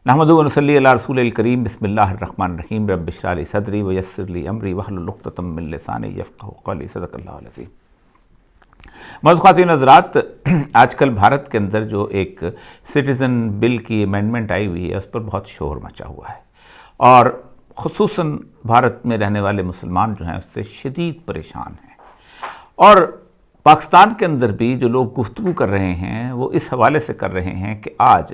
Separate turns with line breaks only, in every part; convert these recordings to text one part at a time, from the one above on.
نحمدہ و نصلی علی رسول الکریم بسم اللہ الرحمن الرحیم رب اشرح لی صدری ویسر لی امری واحلل عقدۃ من لسانی یفقہوا قولی صدق اللہ العظیم۔ معزز خواتین حضرات، آج کل بھارت کے اندر جو ایک سٹیزن بل کی امینڈمنٹ آئی ہوئی ہے اس پر بہت شور مچا ہوا ہے، اور خصوصاً بھارت میں رہنے والے مسلمان جو ہیں اس سے شدید پریشان ہیں، اور پاکستان کے اندر بھی جو لوگ گفتگو کر رہے ہیں وہ اس حوالے سے کر رہے ہیں کہ آج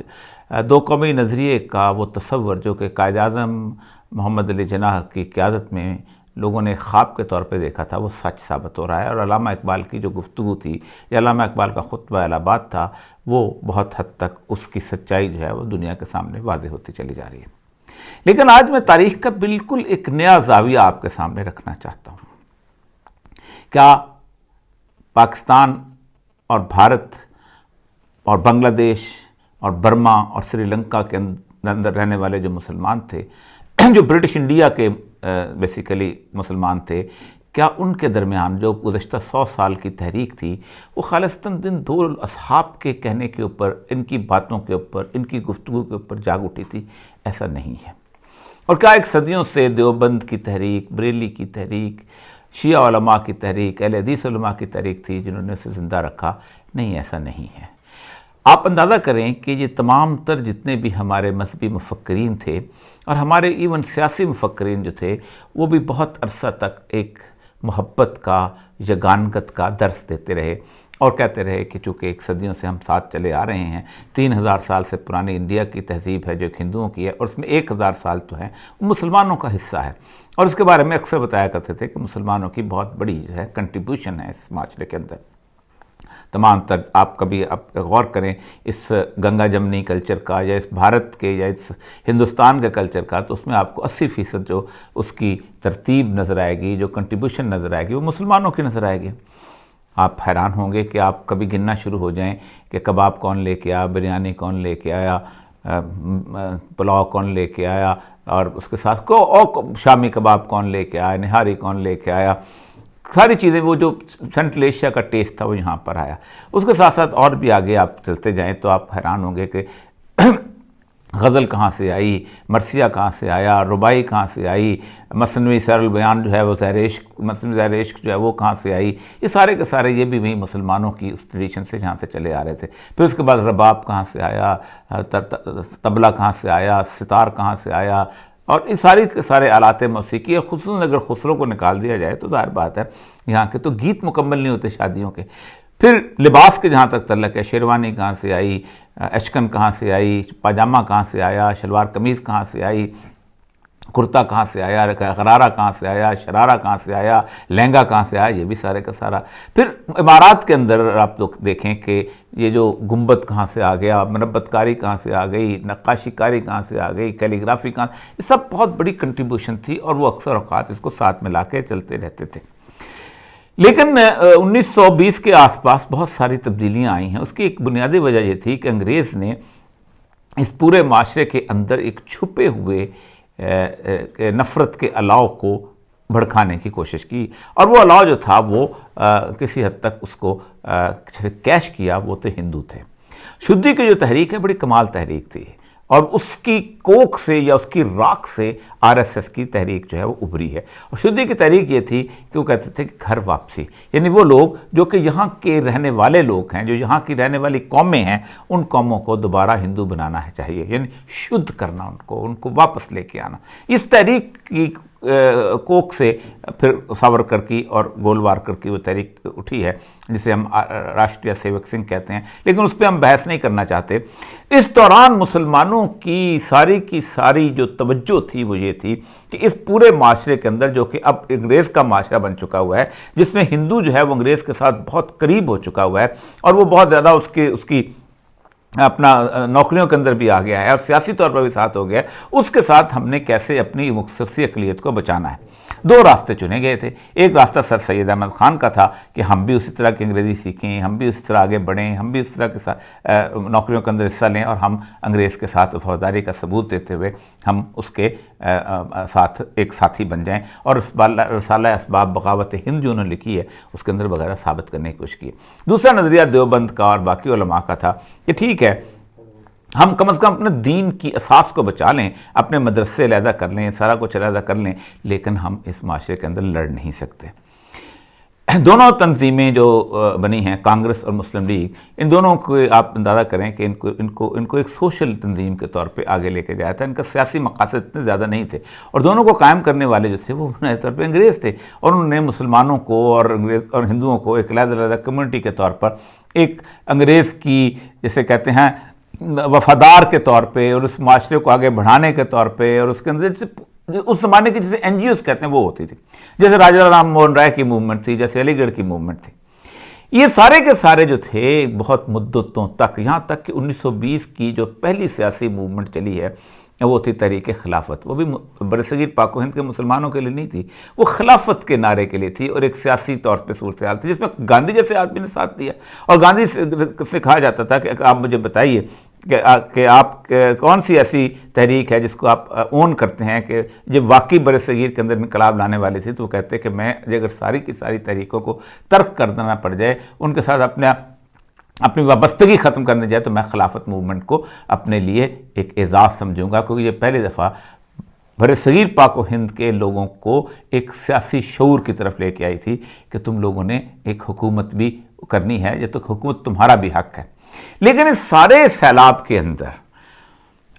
دو قومی نظریے کا وہ تصور جو کہ قائد اعظم محمد علی جناح کی قیادت میں لوگوں نے خواب کے طور پہ دیکھا تھا وہ سچ ثابت ہو رہا ہے، اور علامہ اقبال کی جو گفتگو تھی یا علامہ اقبال کا خطبہ الہ آباد تھا وہ بہت حد تک اس کی سچائی جو ہے وہ دنیا کے سامنے واضح ہوتی چلی جا رہی ہے۔ لیکن آج میں تاریخ کا بالکل ایک نیا زاویہ آپ کے سامنے رکھنا چاہتا ہوں۔ کیا پاکستان اور بھارت اور بنگلہ دیش اور برما اور سری لنکا کے اندر رہنے والے جو مسلمان تھے، جو برٹش انڈیا کے بیسیکلی مسلمان تھے، کیا ان کے درمیان جو گزشتہ 100 سال کی تحریک تھی وہ خالصتاً دن دو اصحاب کے کہنے کے اوپر، ان کی باتوں کے اوپر، ان کی گفتگو کے اوپر جاگ اٹھی تھی؟ ایسا نہیں ہے۔ اور کیا ایک صدیوں سے دیوبند کی تحریک، بریلی کی تحریک، شیعہ علماء کی تحریک، اہل حدیث علماء کی تحریک تھی جنہوں نے اسے زندہ رکھا؟ نہیں، ایسا نہیں ہے۔ آپ اندازہ کریں کہ یہ تمام تر جتنے بھی ہمارے مذہبی مفکرین تھے اور ہمارے ایون سیاسی مفکرین جو تھے وہ بھی بہت عرصہ تک ایک محبت کا، یگانگت کا درس دیتے رہے اور کہتے رہے کہ چونکہ ایک صدیوں سے ہم ساتھ چلے آ رہے ہیں، 3000 سال سے پرانی انڈیا کی تہذیب ہے جو ایک ہندوؤں کی ہے، اور اس میں 1000 سال تو ہے وہ مسلمانوں کا حصہ ہے، اور اس کے بارے میں اکثر بتایا کرتے تھے کہ مسلمانوں کی بہت بڑی جو ہے کنٹریبیوشن ہے اس معاشرے کے اندر۔ تمام تر آپ کبھی غور کریں اس گنگا جمنی کلچر کا یا اس بھارت کے یا اس ہندوستان کے کلچر کا، تو اس میں آپ کو 80% جو اس کی ترتیب نظر آئے گی، جو کنٹریبیوشن نظر آئے گی، وہ مسلمانوں کی نظر آئے گی۔ آپ حیران ہوں گے کہ آپ کبھی گننا شروع ہو جائیں کہ کباب کون لے کے آیا، بریانی کون لے کے آیا، پلاؤ کون لے کے آیا، اور اس کے ساتھ اور شامی کباب کون لے کے آیا، نہاری کون لے کے آیا، ساری چیزیں وہ جو سینٹرل ایشیا کا ٹیسٹ تھا وہ یہاں پر آیا۔ اس کے ساتھ ساتھ اور بھی آگے آپ چلتے جائیں تو آپ حیران ہوں گے کہ غزل کہاں سے آئی، مرثیہ کہاں سے آیا، ربائی کہاں سے آئی، مثنوی سیر البیان جو ہے وہ زہر عشق، مثنوی زہر عشق جو ہے وہ کہاں سے آئی، یہ سارے کے سارے یہ بھی وہی مسلمانوں کی اس ٹریڈیشن سے جہاں سے چلے آ رہے تھے۔ پھر اس کے بعد رباب کہاں سے آیا، طبلہ کہاں سے آیا، ستار کہاں سے آیا، اور یہ ساری کے سارے آلات موسیقی، خصوصاً اگر خسرو کو نکال دیا جائے تو ظاہر بات ہے یہاں کے تو گیت مکمل نہیں ہوتے شادیوں کے۔ پھر لباس کے جہاں تک تعلق ہے، شیروانی کہاں سے آئی، اشکن کہاں سے آئی، پاجامہ کہاں سے آیا، شلوار قمیض کہاں سے آئی، کرتا کہاں سے آیا، غرارہ کہاں سے آیا، شرارہ کہاں سے آیا، لہنگا کہاں سے آیا، یہ بھی سارے کا سارا۔ پھر عمارات کے اندر آپ لوگ دیکھیں کہ یہ جو گنبد کہاں سے آ گیا، مربت کاری کہاں سے آ گئی، نقاشی کاری کہاں سے آ گئی، کیلیگرافی کہاں، یہ سب بہت بڑی کنٹریبیوشن تھی، اور وہ اکثر اوقات اس کو ساتھ ملا کے چلتے رہتے تھے۔ لیکن 1920 کے آس پاس بہت ساری تبدیلیاں آئی ہیں۔ اس کی ایک بنیادی وجہ یہ تھی کہ انگریز نے اس پورے معاشرے کے اندر ایک چھپے ہوئے نفرت کے الاؤ کو بھڑکانے کی کوشش کی، اور وہ الاؤ جو تھا وہ کسی حد تک اس کو کیش کیا، وہ تو ہندو تھے۔ شدی کی جو تحریک ہے بڑی کمال تحریک تھی، اور اس کی کوکھ سے یا اس کی راکھ سے RSS کی تحریک جو ہے وہ ابھری ہے۔ اور شدی کی تحریک یہ تھی کہ وہ کہتے تھے کہ گھر واپسی، یعنی وہ لوگ جو کہ یہاں کے رہنے والے لوگ ہیں، جو یہاں کی رہنے والی قومیں ہیں، ان قوموں کو دوبارہ ہندو بنانا چاہیے، یعنی شدھ کرنا ان کو واپس لے کے آنا۔ اس تحریک کی کوکھ سے پھر ساورکر کی اور گولوارکر کی وہ تحریک اٹھی ہے جسے ہم راشٹریہ سیوک سنگھ کہتے ہیں، لیکن اس پہ ہم بحث نہیں کرنا چاہتے۔ اس دوران مسلمانوں کی ساری جو توجہ تھی وہ یہ تھی کہ اس پورے معاشرے کے اندر جو کہ اب انگریز کا معاشرہ بن چکا ہوا ہے، جس میں ہندو جو ہے وہ انگریز کے ساتھ بہت قریب ہو چکا ہوا ہے، اور وہ بہت زیادہ اس کی اپنا نوکریوں کے اندر بھی آ گیا ہے اور سیاسی طور پر بھی ساتھ ہو گیا ہے، اس کے ساتھ ہم نے کیسے اپنی مختصی اقلیت کو بچانا ہے۔ دو راستے چنے گئے تھے۔ ایک راستہ سر سید احمد خان کا تھا کہ ہم بھی اسی طرح کی انگریزی سیکھیں، ہم بھی اسی طرح آگے بڑھیں، ہم بھی اس طرح کے نوکریوں کے اندر حصہ لیں، اور ہم انگریز کے ساتھ وفاداری کا ثبوت دیتے ہوئے ہم اس کے ساتھ ایک ساتھی بن جائیں، اور رسالہ اسباب بغاوت ہند جو انہوں نے لکھی ہے اس کے اندر وغیرہ ثابت کرنے کی کوشش کی۔ دوسرا نظریہ دیوبند کا اور باقی علماء کا تھا کہ ٹھیک ہے، ہم کم از کم اپنے دین کی اساس کو بچا لیں، اپنے مدرسے علیحدہ کر لیں، سارا کچھ علیحدہ کر لیں، لیکن ہم اس معاشرے کے اندر لڑ نہیں سکتے۔ دونوں تنظیمیں جو بنی ہیں، کانگریس اور مسلم لیگ، ان دونوں کو آپ اندازہ کریں کہ ان کو ایک سوشل تنظیم کے طور پہ آگے لے کے جایا تھا۔ ان کا سیاسی مقاصد اتنے زیادہ نہیں تھے، اور دونوں کو قائم کرنے والے جو تھے وہ بنیادی طور پہ انگریز تھے، اور انہوں نے مسلمانوں کو اور ہندوؤں کو ایک علیحدہ کمیونٹی کے طور پر ایک انگریز کی جیسے کہتے ہیں وفادار کے طور پہ، اور اس معاشرے کو آگے بڑھانے کے طور پے، اور اس کے اندر اس زمانے کی جسے این جی اوز کہتے ہیں وہ ہوتی تھی، جیسے راجا رام موہن رائے کی موومنٹ تھی، جیسے علی گڑھ کی موومنٹ تھی۔ یہ سارے کے سارے جو تھے بہت مدتوں تک، یہاں تک کہ 1920 کی جو پہلی سیاسی موومنٹ چلی ہے وہ تھی تحریک خلافت، وہ بھی برصغیر پاک و ہند کے مسلمانوں کے لیے نہیں تھی، وہ خلافت کے نعرے کے لیے تھی، اور ایک سیاسی طور پہ صورتحال تھی جس میں گاندھی جیسے آدمی نے ساتھ دیا، اور گاندھی سے کہا جاتا تھا کہ آپ مجھے بتائیے کہ آپ کون سی ایسی تحریک ہے جس کو آپ اون کرتے ہیں کہ جب واقعی برصغیر کے اندر انقلاب لانے والی تھی، تو وہ کہتے کہ میں اگر ساری کی ساری تحریکوں کو ترک کر دینا پڑ جائے، ان کے ساتھ اپنی وابستگی ختم کرنے جائے، تو میں خلافت موومنٹ کو اپنے لیے ایک اعزاز سمجھوں گا، کیونکہ یہ پہلی دفعہ برصغیر پاک و ہند کے لوگوں کو ایک سیاسی شعور کی طرف لے کے آئی تھی کہ تم لوگوں نے ایک حکومت بھی کرنی ہے، یہ تو حکومت تمہارا بھی حق ہے۔ لیکن اس سارے سیلاب کے اندر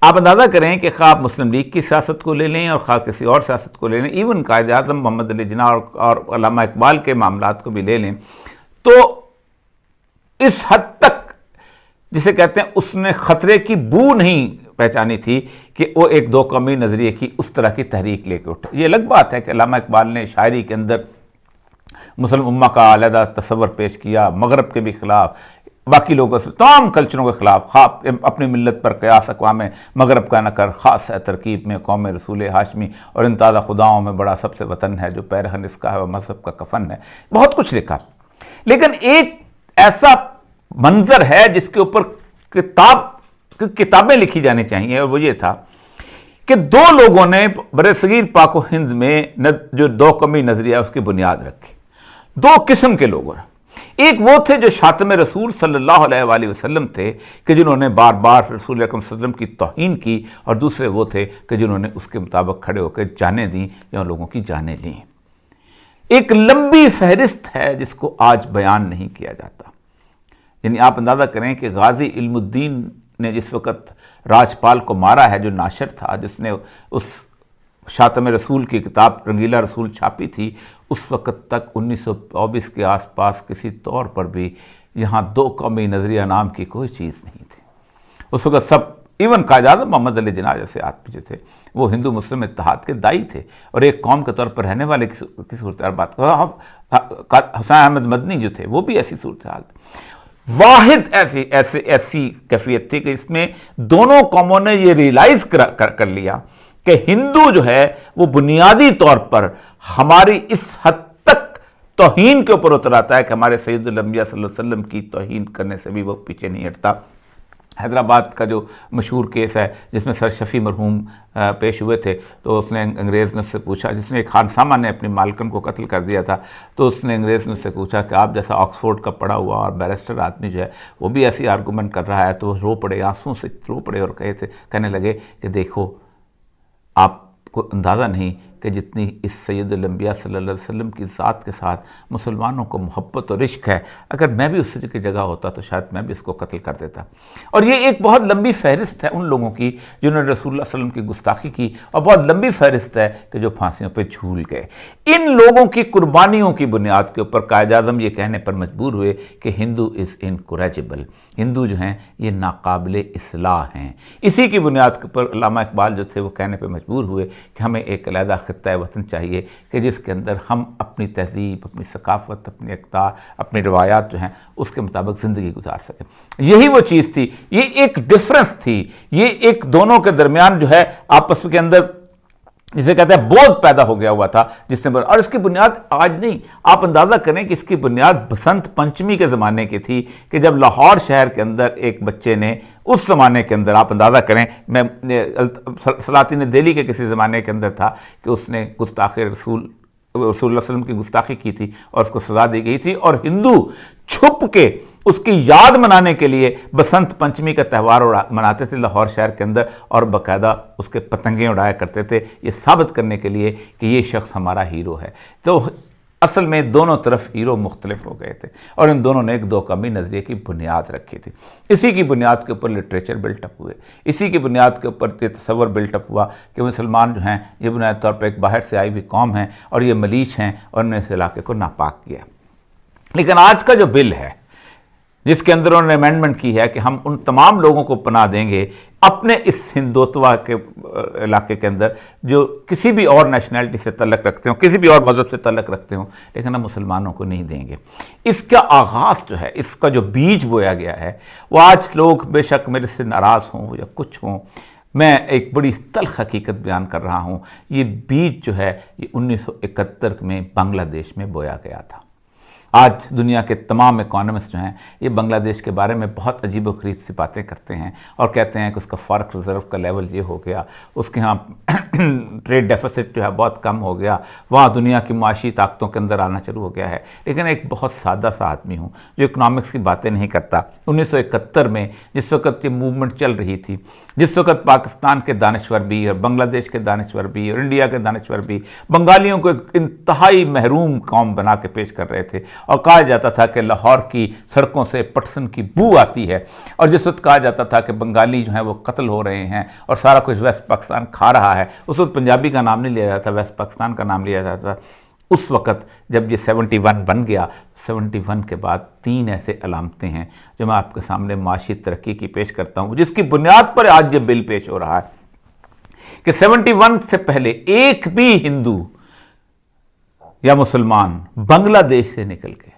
آپ اندازہ کریں کہ خواہ مسلم لیگ کی سیاست کو لے لیں اور خواہ کسی اور سیاست کو لے لیں، ایون قائد اعظم محمد علی جناح اور علامہ اقبال کے معاملات کو بھی لے لیں، تو اس حد تک جسے کہتے ہیں اس نے خطرے کی بو نہیں پہچانی تھی کہ وہ ایک دو قومی نظریے کی اس طرح کی تحریک لے کے اٹھے۔ یہ الگ بات ہے کہ علامہ اقبال نے شاعری کے اندر مسلم امہ کا علیحدہ تصور پیش کیا، مغرب کے بھی خلاف، باقی لوگوں سے تمام کلچروں کے خلاف، خواب اپنی ملت پر قیاس اقوام مغرب کا نہ کر، خاص ہے ترکیب میں قوم رسول ہاشمی، اور ان تازہ خداؤں میں بڑا سب سے وطن ہے، جو پیرہن اس کا ہے وہ مذہب کا کفن ہے، بہت کچھ لکھا۔ لیکن ایک ایسا منظر ہے جس کے اوپر کتابیں لکھی جانی چاہیے، اور وہ یہ تھا کہ دو لوگوں نے برصغیر پاک و ہند میں جو دو قومی نظریہ اس کی بنیاد رکھی، دو قسم کے لوگوں نے۔ ایک وہ تھے جو شاتم رسول صلی اللہ علیہ وآلہ وسلم تھے کہ جنہوں نے بار بار رسول اکرم صلی اللہ علیہ وسلم کی توہین کی، اور دوسرے وہ تھے کہ جنہوں نے اس کے مطابق کھڑے ہو کے جانیں دیں یا لوگوں کی جانیں لیں۔ ایک لمبی فہرست ہے جس کو آج بیان نہیں کیا جاتا۔ یعنی آپ اندازہ کریں کہ غازی علم الدین نے جس وقت راجپال کو مارا ہے، جو ناشر تھا جس نے اس شاتم رسول کی کتاب رنگیلا رسول چھاپی تھی، اس وقت تک 1924 کے آس پاس کسی طور پر بھی یہاں دو قومی نظریہ نام کی کوئی چیز نہیں تھی۔ اس وقت سب ایون قائد اعظم محمد علی جناح جیسے آدمی جو تھے وہ ہندو مسلم اتحاد کے دائی تھے، اور ایک قوم کے طور پر رہنے والے کی صورتحال بات حسین احمد مدنی جو تھے وہ بھی ایسی صورتحال تھی۔ واحد ایسی کیفیت تھی کہ اس میں دونوں قوموں نے یہ ریلائز کر لیا کہ ہندو جو ہے وہ بنیادی طور پر ہماری اس حد تک توہین کے اوپر اتر آتا ہے کہ ہمارے سید الانبیاء صلی اللہ علیہ وسلم کی توہین کرنے سے بھی وہ پیچھے نہیں ہٹتا۔ حیدرآباد کا جو مشہور کیس ہے جس میں سر شفیع مرحوم پیش ہوئے تھے، تو اس نے انگریز نے اس سے پوچھا، جس میں ایک خانسامہ نے اپنی مالکن کو قتل کر دیا تھا، تو اس نے انگریز نے اس سے پوچھا کہ آپ جیسا آکسفورڈ کا پڑھا ہوا اور بیرسٹر آدمی جو ہے وہ بھی ایسی آرگومنٹ کر رہا ہے، تو وہ رو پڑے، آنسوں سے رو پڑے، اور کہنے لگے کہ دیکھو آپ کو اندازہ نہیں کہ جتنی اس سید الانبیاء صلی اللہ علیہ وسلم کی ذات کے ساتھ مسلمانوں کو محبت اور عشق ہے، اگر میں بھی اس کی جگہ ہوتا تو شاید میں بھی اس کو قتل کر دیتا۔ اور یہ ایک بہت لمبی فہرست ہے ان لوگوں کی جنہوں نے رسول اللہ صلی اللہ علیہ وسلم کی گستاخی کی، اور بہت لمبی فہرست ہے کہ جو پھانسیوں پہ جھول گئے۔ ان لوگوں کی قربانیوں کی بنیاد کے اوپر قائد اعظم یہ کہنے پر مجبور ہوئے کہ ہندو از انکوریجبل، ہندو جو ہیں یہ ناقابل اصلاح ہیں۔ اسی کی بنیاد کے اوپر علامہ اقبال جو تھے وہ کہنے پہ مجبور ہوئے کہ ہمیں ایک علیحدہ خطہ وطن چاہیے کہ جس کے اندر ہم اپنی تہذیب، اپنی ثقافت، اپنی اقدار، اپنی روایات جو ہیں اس کے مطابق زندگی گزار سکیں۔ یہی وہ چیز تھی، یہ ایک ڈفرنس تھی، یہ ایک دونوں کے درمیان جو ہے آپس کے اندر جسے کہتے ہیں بودھ پیدا ہو گیا ہوا تھا، جس نے اور اس کی بنیاد آج نہیں، آپ اندازہ کریں کہ اس کی بنیاد بسنت پنچمی کے زمانے کی تھی کہ جب لاہور شہر کے اندر ایک بچے نے اس زمانے کے اندر، آپ اندازہ کریں، میں سلاطین دہلی کے کسی زمانے کے اندر تھا کہ اس نے گستاخ رسول اللہ علیہ وسلم کی گستاخی کی تھی اور اس کو سزا دی گئی تھی، اور ہندو چھپ کے اس کی یاد منانے کے لیے بسنت پنچمی کا تہوار مناتے تھے لاہور شہر کے اندر، اور باقاعدہ اس کے پتنگیں اڑایا کرتے تھے، یہ ثابت کرنے کے لیے کہ یہ شخص ہمارا ہیرو ہے۔ تو اصل میں دونوں طرف ہیرو مختلف ہو گئے تھے، اور ان دونوں نے ایک دو قومی نظریے کی بنیاد رکھی تھی۔ اسی کی بنیاد کے اوپر لٹریچر بلٹ اپ ہوئے، اسی کی بنیاد کے اوپر یہ تصور بلٹ اپ ہوا کہ مسلمان جو ہیں یہ بنیادی طور پر ایک باہر سے آئی ہوئی قوم ہیں، اور یہ ملیچ ہیں، اور انہوں نے اس علاقے کو ناپاک کیا۔ لیکن آج کا جو بل ہے جس کے اندر انہوں نے امینڈمنٹ کی ہے کہ ہم ان تمام لوگوں کو پناہ دیں گے اپنے اس ہندوتوا کے علاقے کے اندر جو کسی بھی اور نیشنلٹی سے تعلق رکھتے ہوں، کسی بھی اور مذہب سے تعلق رکھتے ہوں، لیکن ہم مسلمانوں کو نہیں دیں گے۔ اس کا آغاز جو ہے، اس کا جو بیج بویا گیا ہے، وہ آج لوگ بے شک میرے سے ناراض ہوں یا کچھ ہوں، میں ایک بڑی تلخ حقیقت بیان کر رہا ہوں، یہ بیج جو ہے یہ 1971 میں بنگلہ دیش میں بویا گیا تھا۔ آج دنیا کے تمام اکانومسٹ جو ہیں یہ بنگلہ دیش کے بارے میں بہت عجیب و غریب سی باتیں کرتے ہیں، اور کہتے ہیں کہ اس کا فارغ ریزرو کا لیول یہ ہو گیا، اس کے ہاں ٹریڈ ڈیفیسٹ جو ہے بہت کم ہو گیا، وہاں دنیا کی معاشی طاقتوں کے اندر آنا شروع ہو گیا ہے۔ لیکن ایک بہت سادہ سا آدمی ہوں جو اکنامکس کی باتیں نہیں کرتا۔ 1971 میں جس وقت یہ موومنٹ چل رہی تھی، جس وقت پاکستان کے دانشور بھی اور بنگلہ دیش کے دانشور بھی اور انڈیا کے دانشور بھی بنگالیوں کو ایک انتہائی محروم قوم بنا کے پیش کر رہے تھے، اور کہا جاتا تھا کہ لاہور کی سڑکوں سے پٹسن کی بو آتی ہے، اور جس وقت کہا جاتا تھا کہ بنگالی جو ہیں وہ قتل ہو رہے ہیں اور سارا کچھ ویسٹ پاکستان کھا رہا ہے، اس وقت پنجابی کا نام نہیں لیا جاتا تھا، ویسٹ پاکستان کا نام لیا جاتا تھا۔ اس وقت جب یہ 71 بن گیا، 71 کے بعد 3 ایسے علامتیں ہیں جو میں آپ کے سامنے معاشی ترقی کی پیش کرتا ہوں، جس کی بنیاد پر آج یہ بل پیش ہو رہا ہے کہ 71 سے پہلے ایک بھی ہندو یا مسلمان بنگلہ دیش سے نکل کے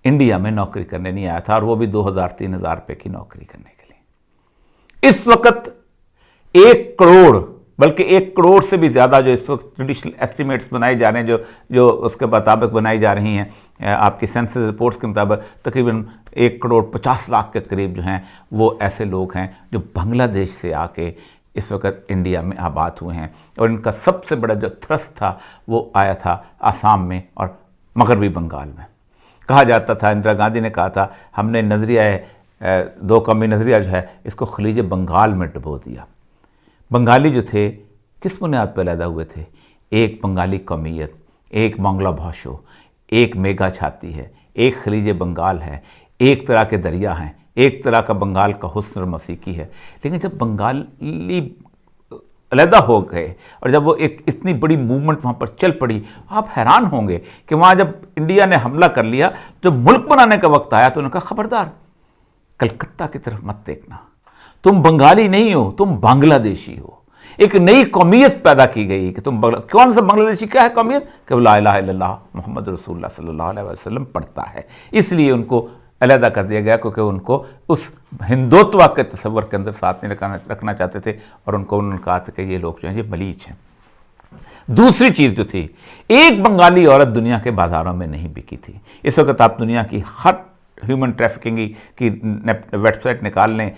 انڈیا میں نوکری کرنے نہیں آیا تھا، اور وہ بھی 2000-3000 روپے کی نوکری کرنے کے لیے۔ اس وقت 1 کروڑ، بلکہ 1 کروڑ سے بھی زیادہ جو اس وقت ٹریڈیشنل ایسٹیمیٹس بنائی جا رہے ہیں، جو اس کے مطابق بنائی جا رہی ہیں آپ کی سینسس رپورٹس کے مطابق، تقریباً 1 کروڑ 50 لاکھ کے قریب جو ہیں وہ ایسے لوگ ہیں جو بنگلہ دیش سے آ کے اس وقت انڈیا میں آباد ہوئے ہیں، اور ان کا سب سے بڑا جو تھرسٹ تھا وہ آیا تھا آسام میں اور مغربی بنگال میں۔ کہا جاتا تھا، اندرا گاندھی نے کہا تھا، ہم نے نظریہ 2 قومی نظریہ جو ہے اس کو خلیج بنگال میں ڈبو دیا۔ بنگالی جو تھے کس بنیاد پہ پیدا ہوئے تھے؟ ایک بنگالی قومیت، ایک بنگلہ بھاشو، ایک میگا چھاتی ہے، ایک خلیج بنگال ہے، ایک طرح کے دریا ہیں، ایک طرح کا بنگال کا حسن اور موسیقی ہے۔ لیکن جب بنگالی علیحدہ ہو گئے اور جب وہ ایک اتنی بڑی موومنٹ وہاں پر چل پڑی، آپ حیران ہوں گے کہ وہاں جب انڈیا نے حملہ کر لیا، جب ملک بنانے کا وقت آیا تو انہوں نے کہا خبردار کلکتہ کی طرف مت دیکھنا، تم بنگالی نہیں ہو، تم بنگلہ دیشی ہو۔ ایک نئی قومیت پیدا کی گئی کہ تم کون سا بنگلہ دیشی؟ کیا ہے قومیت؟ کہ لا الہ الا اللہ محمد رسول اللہ صلی اللہ علیہ وسلم پڑھتا ہے۔ اس لیے ان کو علیحدہ کر دیا گیا کیونکہ ان کو اس ہندوتوا کے تصور کے اندر ساتھ نہیں رکھنا چاہتے تھے، اور انہوں نے کہا تھا کہ یہ لوگ جو ہیں یہ ملیچ ہیں۔ دوسری چیز جو تھی، ایک بنگالی عورت دنیا کے بازاروں میں نہیں بکی تھی۔ اس وقت آپ دنیا کی ہر ہیومن ٹریفکنگ کی ویب سائٹ نکال لیں،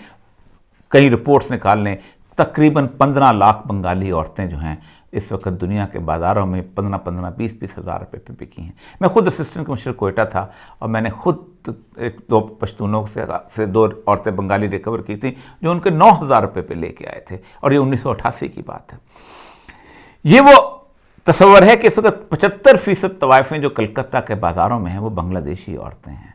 کئی رپورٹس نکال لیں، تقریباً 15 لاکھ بنگالی عورتیں جو ہیں اس وقت دنیا کے بازاروں میں 15-20 ہزار روپے پہ بکی ہیں۔ میں خود اسسٹنٹ کمشنر کوئٹہ تھا، اور میں نے خود 2 پشتونوں سے 2 عورتیں بنگالی ریکور کی تھیں جو ان کے 9,000 روپے پہ لے کے آئے تھے، اور یہ 1988 کی بات ہے۔ یہ وہ تصور ہے کہ اس وقت 75% طوائفیں جو کلکتہ کے بازاروں میں ہیں وہ بنگلہ دیشی عورتیں ہیں۔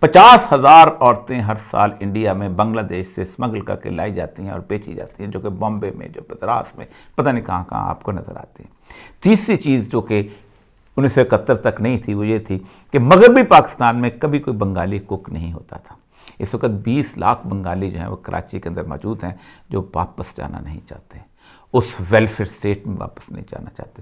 50,000 عورتیں ہر سال انڈیا میں بنگلہ دیش سے اسمگل کر کے لائی جاتی ہیں اور بیچی جاتی ہیں، جو کہ بامبے میں، جو مدراس میں، پتہ نہیں کہاں کہاں آپ کو نظر آتی ہیں۔ تیسری چیز جو کہ 1971 تک نہیں تھی وہ یہ تھی کہ مغربی پاکستان میں کبھی کوئی بنگالی کک نہیں ہوتا تھا۔ اس وقت 20 لاکھ بنگالی جو ہیں وہ کراچی کے اندر موجود ہیں جو واپس جانا نہیں چاہتے، اس ویلفیئر سٹیٹ میں واپس نہیں جانا چاہتے،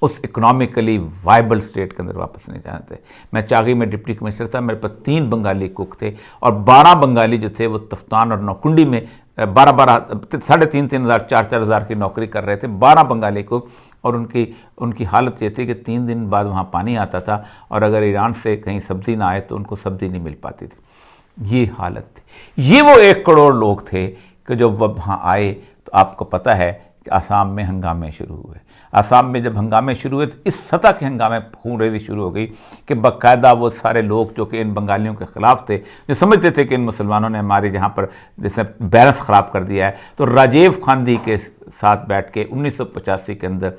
اس اکنامکلی وائبل سٹیٹ کے اندر واپس نہیں جانا چاہتے۔ میں چاغی میں ڈپٹی کمشنر تھا، میرے پاس 3 بنگالی کک تھے، اور 12 بنگالی جو تھے وہ تفتان اور نوکنڈی میں 3,500 ہزار 4,000 ہزار کی نوکری کر رہے تھے، 12 بنگالی کک، اور ان کی حالت یہ تھی کہ 3 دن بعد وہاں پانی آتا تھا، اور اگر ایران سے کہیں سبزی نہ آئے تو ان کو سبزی نہیں مل پاتی تھی۔ یہ حالت تھی۔ یہ وہ 1 کروڑ لوگ تھے کہ جب وہاں آئے تو آپ کو پتہ ہے کہ آسام میں ہنگامے شروع ہوئے۔ آسام میں جب ہنگامے شروع ہوئے تو اس سطح کے ہنگامے، خون ریزی شروع ہو گئی کہ باقاعدہ وہ سارے لوگ جو کہ ان بنگالیوں کے خلاف تھے، جو سمجھتے تھے کہ ان مسلمانوں نے ہمارے جہاں پر جیسے بیلنس خراب کر دیا ہے، تو راجیو گاندھی کے ساتھ بیٹھ کے 1985 کے اندر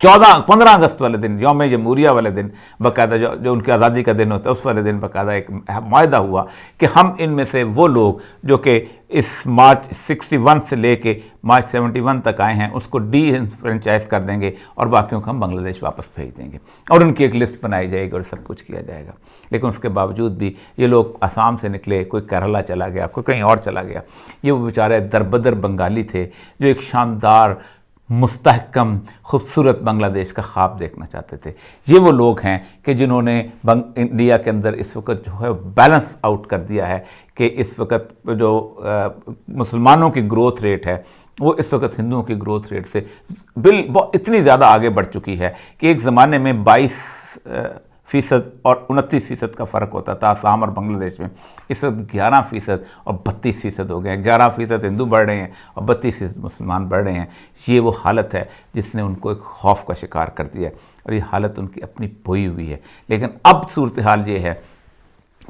15 اگست والے دن، یوم جمہوریہ والے دن، باقاعدہ جو ان کی آزادی کا دن ہوتا ہے اس والے دن باقاعدہ ایک معاہدہ ہوا کہ ہم ان میں سے وہ لوگ جو کہ اس مارچ 61 سے لے کے مارچ 71 تک آئے ہیں اس کو ڈی فرینچائز کر دیں گے اور باقیوں کو ہم بنگلہ دیش واپس بھیج دیں گے، اور ان کی ایک لسٹ بنائی جائے گی اور سب کچھ کیا جائے گا۔ لیکن اس کے باوجود بھی یہ لوگ آسام سے نکلے، کوئی کیرلا چلا گیا، کوئی کہیں اور چلا گیا۔ یہ وہ بیچارے دربدر بنگالی تھے جو ایک شاندار، مستحکم، خوبصورت بنگلہ دیش کا خواب دیکھنا چاہتے تھے۔ یہ وہ لوگ ہیں کہ جنہوں نے انڈیا کے اندر اس وقت جو ہے بیلنس آؤٹ کر دیا ہے کہ اس وقت جو مسلمانوں کی گروتھ ریٹ ہے وہ اس وقت ہندوؤں کی گروتھ ریٹ سے اتنی زیادہ آگے بڑھ چکی ہے کہ ایک زمانے میں 22% اور 29% کا فرق ہوتا تھا آسام اور بنگلہ دیش میں، اس وقت 11% اور 32% ہو گئے ہیں۔ 11% ہندو بڑھ رہے ہیں اور 32% مسلمان بڑھ رہے ہیں۔ یہ وہ حالت ہے جس نے ان کو ایک خوف کا شکار کر دیا ہے، اور یہ حالت ان کی اپنی بوئی ہوئی ہے۔ لیکن اب صورتحال یہ ہے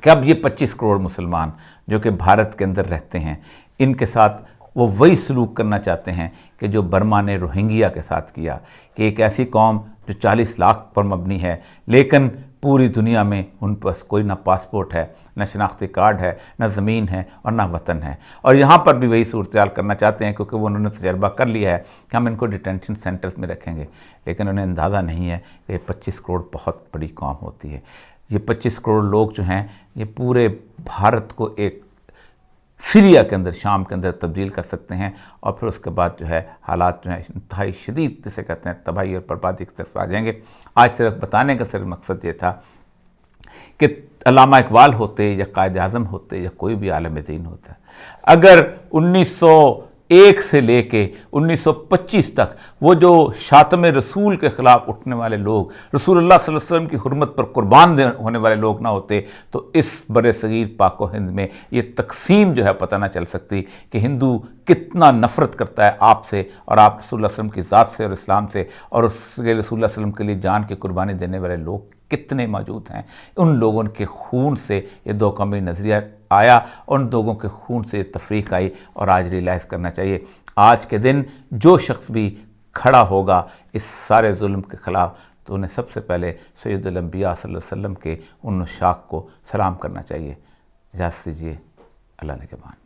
کہ اب یہ 25 کروڑ مسلمان جو کہ بھارت کے اندر رہتے ہیں، ان کے ساتھ وہ وہی سلوک کرنا چاہتے ہیں کہ جو برما نے روہنگیا کے ساتھ کیا، کہ ایک ایسی قوم جو 40 لاکھ پر مبنی ہے لیکن پوری دنیا میں ان پاس کوئی نہ پاسپورٹ ہے، نہ شناختی کارڈ ہے، نہ زمین ہے اور نہ وطن ہے، اور یہاں پر بھی وہی صورتحال کرنا چاہتے ہیں کیونکہ وہ انہوں نے تجربہ کر لیا ہے کہ ہم ان کو ڈیٹینشن سینٹرز میں رکھیں گے۔ لیکن انہیں اندازہ نہیں ہے کہ 25 کروڑ بہت بڑی قوم ہوتی ہے۔ یہ 25 کروڑ لوگ جو ہیں یہ پورے بھارت کو ایک سیریا کے اندر، شام کے اندر تبدیل کر سکتے ہیں، اور پھر اس کے بعد جو ہے حالات جو ہیں انتہائی شدید جسے کہتے ہیں تباہی اور بربادی کی طرف آ جائیں گے۔ آج صرف بتانے کا صرف مقصد یہ تھا کہ علامہ اقبال ہوتے یا قائد اعظم ہوتے یا کوئی بھی عالم دین ہوتا، اگر 1901 سے لے کے 1925 تک وہ جو شاتم رسول کے خلاف اٹھنے والے لوگ، رسول اللہ صلی اللہ علیہ وسلم کی حرمت پر قربان ہونے والے لوگ نہ ہوتے تو اس بر صغیر پاک و ہند میں یہ تقسیم جو ہے پتہ نہ چل سکتی کہ ہندو کتنا نفرت کرتا ہے آپ سے اور آپ رسول اللہ صلی اللہ علیہ وسلم کی ذات سے اور اسلام سے، اور اس کے رسول اللہ صلی اللہ علیہ وسلم کے لیے جان کی قربانی دینے والے لوگ کتنے موجود ہیں۔ ان لوگوں کے خون سے یہ دو قومی نظریہ آیا، ان لوگوں کے خون سے تفریق آئی، اور آج ریلائز کرنا چاہیے آج کے دن جو شخص بھی کھڑا ہوگا اس سارے ظلم کے خلاف تو انہیں سب سے پہلے سید الانبیاء صلی اللہ علیہ وسلم کے ان شاخ کو سلام کرنا چاہیے۔ اجازت دیجیے، اللہ نگہبان۔